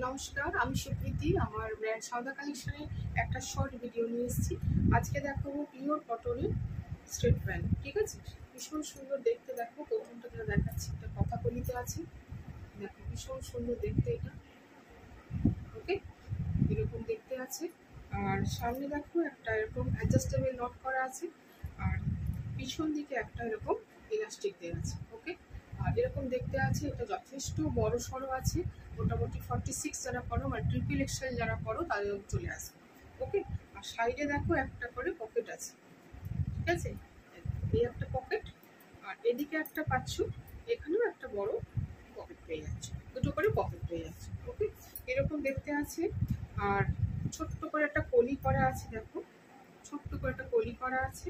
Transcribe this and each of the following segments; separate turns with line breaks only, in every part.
নমস্কার, আমি সুপ্রীতি। আমার ব্র্যান্ড সাউদা কালেকশনে একটা শর্ট ভিডিও নিয়ে এসেছি। আজকে দেখাবো পিওর কটনের স্ট্রেট প্যান্ট। ঠিক আছে, ভীষণ সুন্দর দেখতে। দেখো প্রথমটা যেটা দেখাচ্ছি, এটা কথাকলিতে আছে। দেখো ভীষণ সুন্দর দেখতে এটা। ওকে, এরকম দেখতে আছে। আর সামনে দেখো একটা এরকম অ্যাডজাস্টেবল নট করা আছে, আর পিছন দিকে একটা এরকম ইলাস্টিক দেওয়া আছে। ওকে, আর এরকম দেখতে আছে। এটা যথেষ্ট বড় সড়ো আছে, মোটামুটি 46 যারা পড়ো মানে ট্রিপল এক্সেল যারা পড়ো তাদের চলে আসে। ওকে, আর সাইডে দেখো একটা করে পকেট আছে। ঠিক আছে, এই একটা পকেট, আর এদিকে একটা পাচ্ছ, এখানেও একটা বড় পকেট পেয়ে যাচ্ছে, দুটো করে পকেট পেয়ে যাচ্ছে। ওকে, এরকম দেখতে আছে। আর ছোট্ট করে একটা কলি করা আছে। দেখো ছোট্ট করে একটা কলি করা আছে।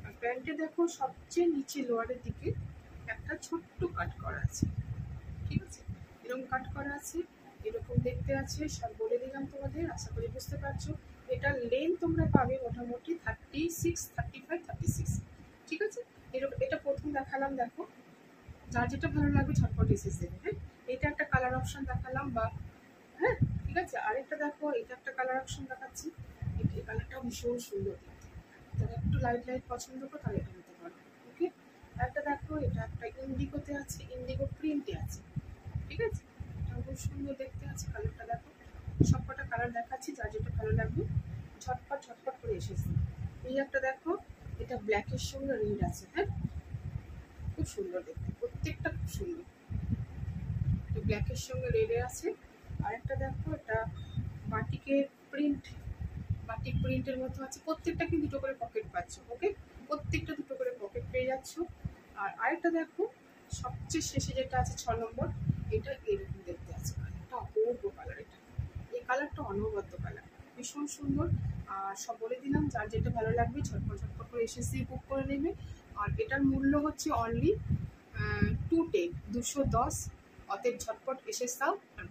আর প্যান্টে দেখো সবচেয়ে নিচে লোয়ারের দিকে একটা ছোট্ট কাট করা আছে। ঠিক আছে, এরকম কাট করা আছে, এরকম দেখতে আছে। সব বলে দিলাম তোমাদের, আশা করি বুঝতে পারছো। এটা লেন্থ তোমরা পাবে মোটামুটি 36, 35, 36। ঠিক আছে, এরকম এটা প্রথম দেখালাম। দেখো যার যেটা ভালো লাগবে ঝটপট এসে দেবে। হ্যাঁ, এটা একটা কালার অপশন দেখালাম বা হ্যাঁ, ঠিক আছে। আরেকটা দেখো, এটা একটা কালার অপশন দেখাচ্ছি। এই কালারটাও ভীষণ সুন্দর দেখতে। যারা একটু লাইট লাইট পছন্দ করো তাহলে এটা নিতে পারো। ওকে, একটা দেখো, এটা একটা ইন্ডিগোতে আছে, ইন্ডিগো প্রিন্টে আছে। ঠিক আছে, এটাও খুব সুন্দর দেখতে আছে। কালারটা দেখো, সবকটা কালার দেখাচ্ছি, যার যেটা ভালো লাগবে ঝটপট ঝটপট করে এসেছে। এই একটা দেখো, এটা ব্ল্যাকের সঙ্গে রেড আছে। হ্যাঁ, খুব সুন্দর দেখতে, প্রত্যেকটা খুব সুন্দর। এটা ব্ল্যাকের সঙ্গে রেডে আছে। আরেকটা দেখো, এটা বাটিকের প্রিন্ট, বাটিক প্রিন্টের মতো আছে। প্রত্যেকটা কিন্তু দুটো করে পকেট পাচ্ছ। ওকে, প্রত্যেকটা দুটো করে পকেট পেয়ে যাচ্ছ। আর আরেকটা দেখো, সবচেয়ে শেষে যেটা আছে 6 নম্বর, এটা এরকম দেখতে আছে। কালারটা অপূর্ব কালার। এটা এই কালারটা অনবদ্য কালার, ভীষণ সুন্দর। আর সব বলে দিলাম, যার যেটা ভালো লাগবে ঝটপট ঝটপট করে এসএসসি বুক করে নেবে। আর এটার মূল্য হচ্ছে অনলি 210, 210। অতএব ঝটপট এসে যাও আর